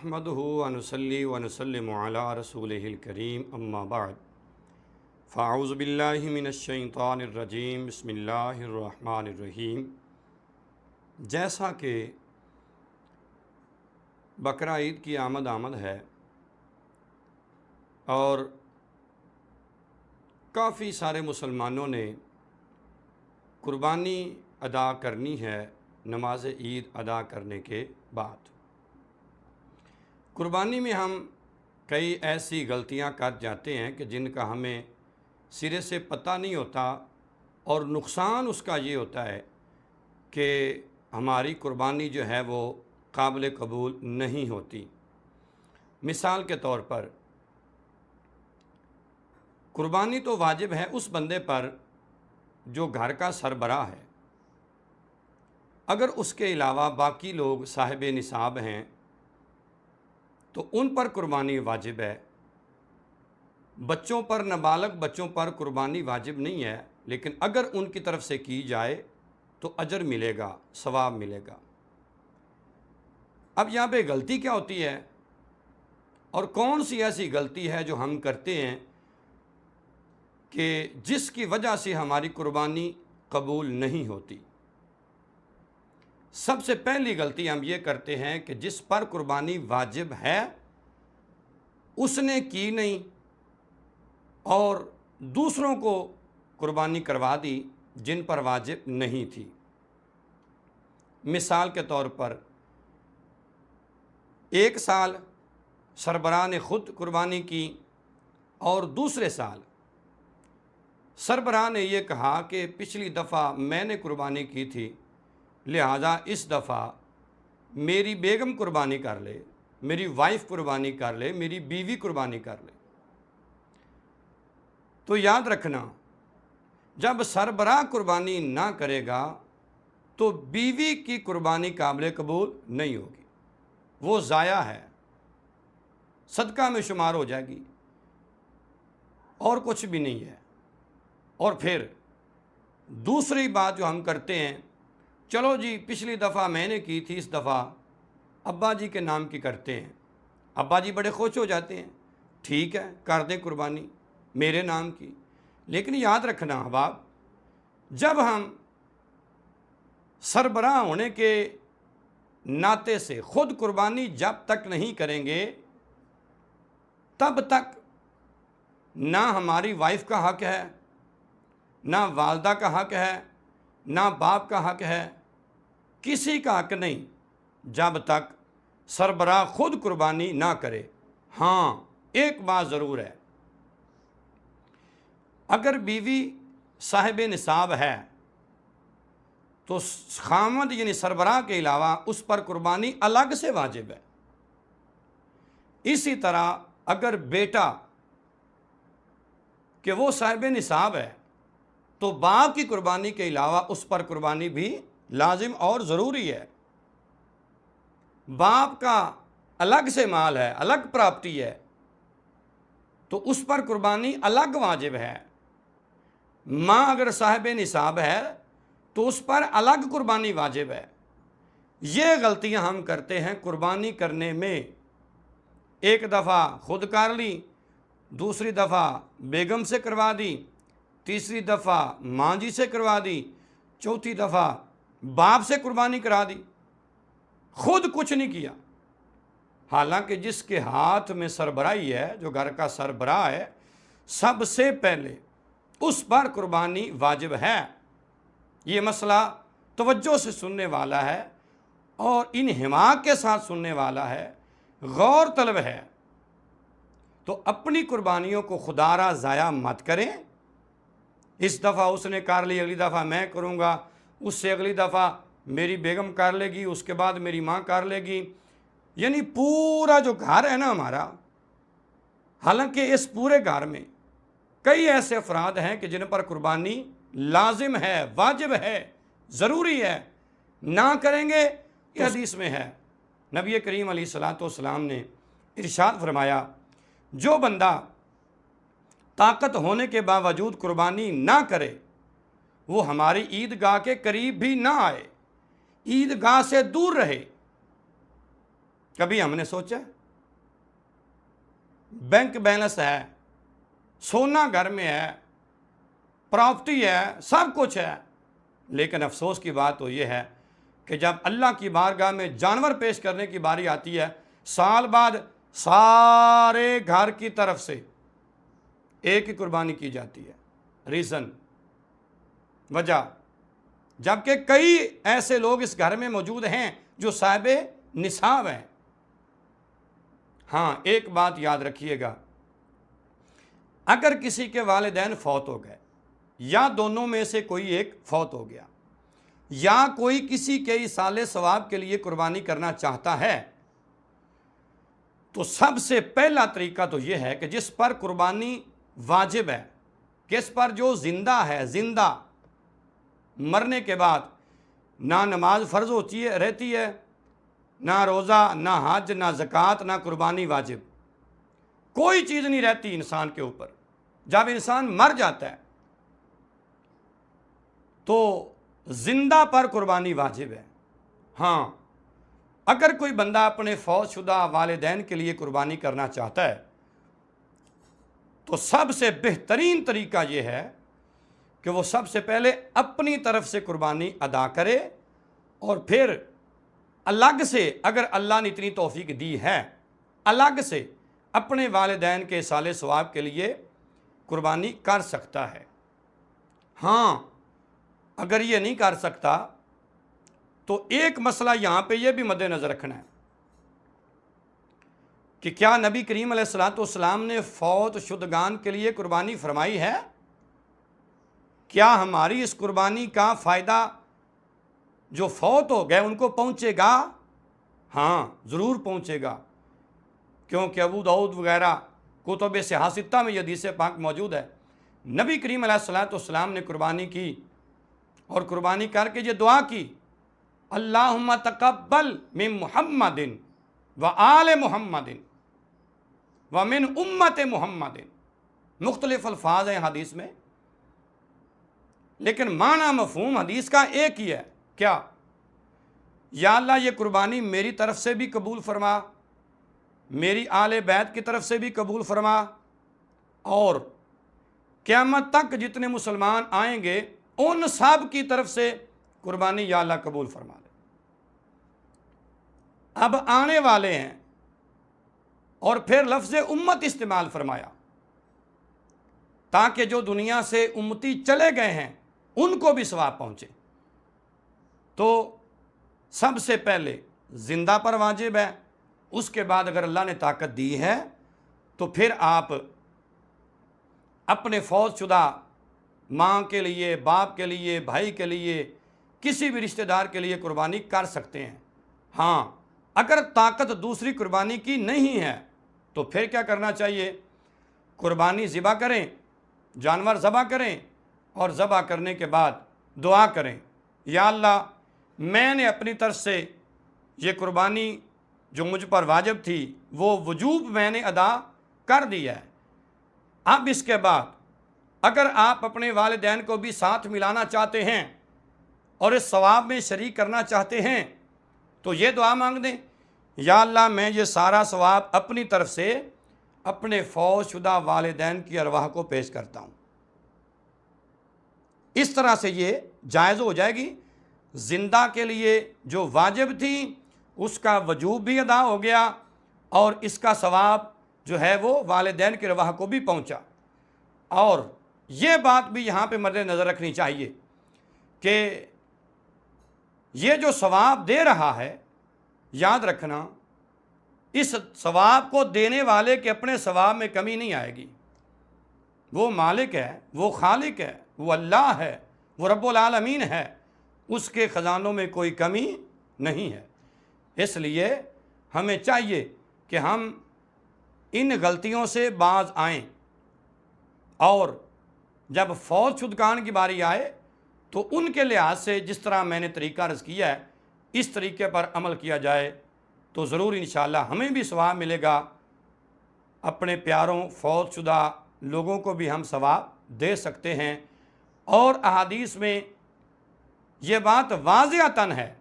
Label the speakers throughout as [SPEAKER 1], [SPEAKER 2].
[SPEAKER 1] نحمدہ ونصلی ونسلم علی رسولہ الکریم اما بعد فاعوذ باللہ من الشیطان الرجیم بسم اللہ الرحمن الرحیم۔ جیسا کہ بقرہ عید کی آمد ہے اور کافی سارے مسلمانوں نے قربانی ادا کرنی ہے نماز عید ادا کرنے کے بعد۔ قربانی میں ہم کئی ایسی غلطیاں کر جاتے ہیں کہ جن کا ہمیں سرے سے پتہ نہیں ہوتا، اور نقصان اس کا یہ ہوتا ہے کہ ہماری قربانی جو ہے وہ قابل قبول نہیں ہوتی۔ مثال کے طور پر قربانی تو واجب ہے اس بندے پر جو گھر کا سربراہ ہے۔ اگر اس کے علاوہ باقی لوگ صاحب نصاب ہیں تو ان پر قربانی واجب ہے۔ بچوں پر، نابالغ بچوں پر قربانی واجب نہیں ہے، لیکن اگر ان کی طرف سے کی جائے تو اجر ملے گا، ثواب ملے گا۔ اب یہاں پہ غلطی کیا ہوتی ہے اور کون سی ایسی غلطی ہے جو ہم کرتے ہیں کہ جس کی وجہ سے ہماری قربانی قبول نہیں ہوتی؟ سب سے پہلی غلطی ہم یہ کرتے ہیں کہ جس پر قربانی واجب ہے اس نے کی نہیں اور دوسروں کو قربانی کروا دی جن پر واجب نہیں تھی۔ مثال کے طور پر ایک سال سربراہ نے خود قربانی کی اور دوسرے سال سربراہ نے یہ کہا کہ پچھلی دفعہ میں نے قربانی کی تھی، لہذا اس دفعہ میری بیگم قربانی کر لے، میری وائف قربانی کر لے، میری بیوی قربانی کر لے۔ تو یاد رکھنا، جب سربراہ قربانی نہ کرے گا تو بیوی کی قربانی قابل قبول نہیں ہوگی، وہ ضائع ہے، صدقہ میں شمار ہو جائے گی اور کچھ بھی نہیں ہے۔ اور پھر دوسری بات جو ہم کرتے ہیں، چلو جی پچھلی دفعہ میں نے کی تھی، اس دفعہ ابا جی کے نام کی کرتے ہیں۔ ابا جی بڑے خوش ہو جاتے ہیں، ٹھیک ہے کر دیں قربانی میرے نام کی۔ لیکن یاد رکھنا احباب، جب ہم سربراہ ہونے کے ناطے سے خود قربانی جب تک نہیں کریں گے تب تک نہ ہماری وائف کا حق ہے، نہ والدہ کا حق ہے، نہ باپ کا حق ہے، کسی کا حق نہیں جب تک سربراہ خود قربانی نہ کرے۔ ہاں ایک بات ضرور ہے، اگر بیوی صاحب نصاب ہے تو خامد یعنی سربراہ کے علاوہ اس پر قربانی الگ سے واجب ہے۔ اسی طرح اگر بیٹا کہ وہ صاحب نصاب ہے تو باپ کی قربانی کے علاوہ اس پر قربانی بھی لازم اور ضروری ہے۔ باپ کا الگ سے مال ہے، الگ پراپرٹی ہے، تو اس پر قربانی الگ واجب ہے۔ ماں اگر صاحب نصاب ہے تو اس پر الگ قربانی واجب ہے۔ یہ غلطیاں ہم کرتے ہیں قربانی کرنے میں۔ ایک دفعہ خود کر لی، دوسری دفعہ بیگم سے کروا دی، تیسری دفعہ ماں جی سے کروا دی، چوتھی دفعہ باپ سے قربانی کرا دی، خود کچھ نہیں کیا۔ حالانکہ جس کے ہاتھ میں سربراہی ہے، جو گھر کا سربراہ ہے، سب سے پہلے اس پر قربانی واجب ہے۔ یہ مسئلہ توجہ سے سننے والا ہے اور انہماک کے ساتھ سننے والا ہے، غور طلب ہے۔ تو اپنی قربانیوں کو خدا را ضائع مت کریں۔ اس دفعہ اس نے کر لی، اگلی دفعہ میں کروں گا، اس سے اگلی دفعہ میری بیگم کر لے گی، اس کے بعد میری ماں کر لے گی۔ یعنی پورا جو گھر ہے نا ہمارا، حالانکہ اس پورے گھر میں کئی ایسے افراد ہیں کہ جن پر قربانی لازم ہے، واجب ہے، ضروری ہے، نہ کریں گے یہ حدیث میں ہے۔ نبی کریم علیہ الصلوۃ والسلام نے ارشاد فرمایا، جو بندہ طاقت ہونے کے باوجود قربانی نہ کرے وہ ہماری عیدگاہ کے قریب بھی نہ آئے، عیدگاہ سے دور رہے۔ کبھی ہم نے سوچا؟ بینک بیلنس ہے، سونا گھر میں ہے، پراپرٹی ہے، سب کچھ ہے، لیکن افسوس کی بات تو یہ ہے کہ جب اللہ کی بارگاہ میں جانور پیش کرنے کی باری آتی ہے، سال بعد سارے گھر کی طرف سے ایک ہی قربانی کی جاتی ہے۔ ریزن، وجہ، جبکہ کئی ایسے لوگ اس گھر میں موجود ہیں جو صاحب نصاب ہیں۔ ہاں، ایک بات یاد رکھیے گا، اگر کسی کے والدین فوت ہو گئے یا دونوں میں سے کوئی ایک فوت ہو گیا یا کوئی کسی کے ایصال ثواب کے لیے قربانی کرنا چاہتا ہے، تو سب سے پہلا طریقہ تو یہ ہے کہ جس پر قربانی واجب ہے، کس پر جو زندہ ہے، زندہ مرنے کے بعد نہ نماز فرض ہوتی ہے رہتی ہے، نہ روزہ، نہ حج، نہ زکوٰۃ، نہ قربانی واجب، کوئی چیز نہیں رہتی انسان کے اوپر۔ جب انسان مر جاتا ہے تو زندہ پر قربانی واجب ہے۔ ہاں، اگر کوئی بندہ اپنے فوت شدہ والدین کے لیے قربانی کرنا چاہتا ہے تو سب سے بہترین طریقہ یہ ہے کہ وہ سب سے پہلے اپنی طرف سے قربانی ادا کرے، اور پھر الگ سے، اگر اللہ نے اتنی توفیق دی ہے، الگ سے اپنے والدین کے ایصال ثواب کے لیے قربانی کر سکتا ہے۔ ہاں، اگر یہ نہیں کر سکتا تو ایک مسئلہ یہاں پہ یہ بھی مد نظر رکھنا ہے کہ کیا نبی کریم علیہ الصلوۃ والسلام نے فوت شدگان کے لیے قربانی فرمائی ہے؟ کیا ہماری اس قربانی کا فائدہ جو فوت ہو گئے ان کو پہنچے گا؟ ہاں، ضرور پہنچے گا، کیونکہ ابو داؤد وغیرہ کتب صحاح ستہ میں یہ حدیث پاک موجود ہے۔ نبی کریم علیہ الصلوۃ والسلام نے قربانی کی اور قربانی کر کے یہ دعا کی، اللہم تقبل من محمد و آل محمد و من امت محمد۔ مختلف الفاظ ہیں حدیث میں، لیکن معنی مفہوم حدیث کا ایک ہی ہے۔ کیا؟ یا اللہ یہ قربانی میری طرف سے بھی قبول فرما، میری آل بیت کی طرف سے بھی قبول فرما، اور قیامت تک جتنے مسلمان آئیں گے ان سب کی طرف سے قربانی یا اللہ قبول فرما لے۔ اب آنے والے ہیں، اور پھر لفظ امت استعمال فرمایا تاکہ جو دنیا سے امتی چلے گئے ہیں ان کو بھی ثواب پہنچے۔ تو سب سے پہلے زندہ پر واجب ہے، اس کے بعد اگر اللہ نے طاقت دی ہے تو پھر آپ اپنے فوت شدہ ماں کے لیے، باپ کے لیے، بھائی کے لیے، کسی بھی رشتہ دار کے لیے قربانی کر سکتے ہیں۔ ہاں، اگر طاقت دوسری قربانی کی نہیں ہے تو پھر کیا کرنا چاہیے؟ قربانی ذبح کریں، جانور ذبح کریں، اور ذبح کرنے کے بعد دعا کریں، یا اللہ میں نے اپنی طرف سے یہ قربانی جو مجھ پر واجب تھی وہ وجوب میں نے ادا کر دی ہے۔ اب اس کے بعد اگر آپ اپنے والدین کو بھی ساتھ ملانا چاہتے ہیں اور اس ثواب میں شریک کرنا چاہتے ہیں تو یہ دعا مانگ دیں، یا اللہ میں یہ سارا ثواب اپنی طرف سے اپنے فوت شدہ والدین کی ارواح کو پیش کرتا ہوں۔ اس طرح سے یہ جائز ہو جائے گی، زندہ کے لیے جو واجب تھی اس کا وجوب بھی ادا ہو گیا، اور اس کا ثواب جو ہے وہ والدین کی ارواح کو بھی پہنچا۔ اور یہ بات بھی یہاں پہ مد نظر رکھنی چاہیے کہ یہ جو ثواب دے رہا ہے، یاد رکھنا اس ثواب کو دینے والے کے اپنے ثواب میں کمی نہیں آئے گی۔ وہ مالک ہے، وہ خالق ہے، وہ اللہ ہے، وہ رب العالمین ہے، اس کے خزانوں میں کوئی کمی نہیں ہے۔ اس لیے ہمیں چاہیے کہ ہم ان غلطیوں سے باز آئیں، اور جب فوت شدگان کی باری آئے تو ان کے لحاظ سے جس طرح میں نے طریقہ عرض کیا ہے اس طریقے پر عمل کیا جائے تو ضرور انشاءاللہ ہمیں بھی ثواب ملے گا، اپنے پیاروں فوت شدہ لوگوں کو بھی ہم ثواب دے سکتے ہیں۔ اور احادیث میں یہ بات واضحتاً ہے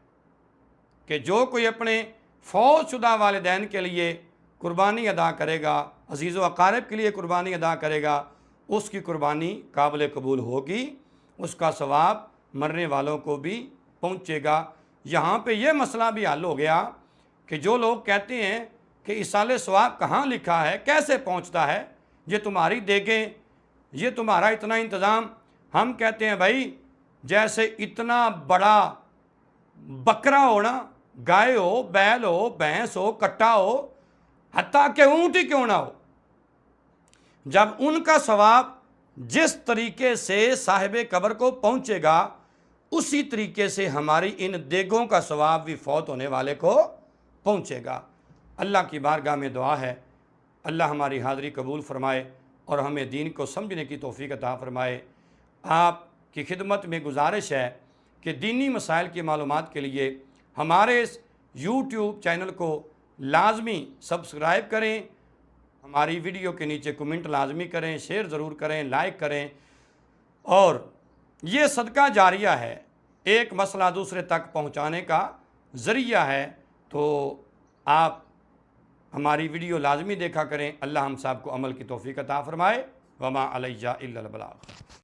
[SPEAKER 1] کہ جو کوئی اپنے فوت شدہ والدین کے لیے قربانی ادا کرے گا، عزیز و اقارب کے لیے قربانی ادا کرے گا، اس کی قربانی قابل قبول ہوگی، اس کا ثواب مرنے والوں کو بھی پہنچے گا۔ یہاں پہ یہ مسئلہ بھی حل ہو گیا کہ جو لوگ کہتے ہیں کہ ایصال ثواب کہاں لکھا ہے، کیسے پہنچتا ہے، یہ تمہاری دیگیں، یہ تمہارا اتنا انتظام، ہم کہتے ہیں بھائی جیسے اتنا بڑا بکرا ہو نا، گائے ہو، بیل ہو، بھینس ہو، کٹا ہو، حتیٰ کہ اونٹ ہی کیوں نہ ہو، جب ان کا ثواب جس طریقے سے صاحب قبر کو پہنچے گا اسی طریقے سے ہماری ان دیگوں کا ثواب بھی فوت ہونے والے کو پہنچے گا۔ اللہ کی بارگاہ میں دعا ہے اللہ ہماری حاضری قبول فرمائے اور ہمیں دین کو سمجھنے کی توفیق عطا فرمائے۔ آپ کی خدمت میں گزارش ہے کہ دینی مسائل کی معلومات کے لیے ہمارے اس یوٹیوب چینل کو لازمی سبسکرائب کریں، ہماری ویڈیو کے نیچے کمنٹ لازمی کریں، شیئر ضرور کریں، لائک کریں، اور یہ صدقہ جاریہ ہے، ایک مسئلہ دوسرے تک پہنچانے کا ذریعہ ہے، تو آپ ہماری ویڈیو لازمی دیکھا کریں۔ اللہ ہم سب کو عمل کی توفیق عطا فرمائے۔ وما علیہ الا البلاغ۔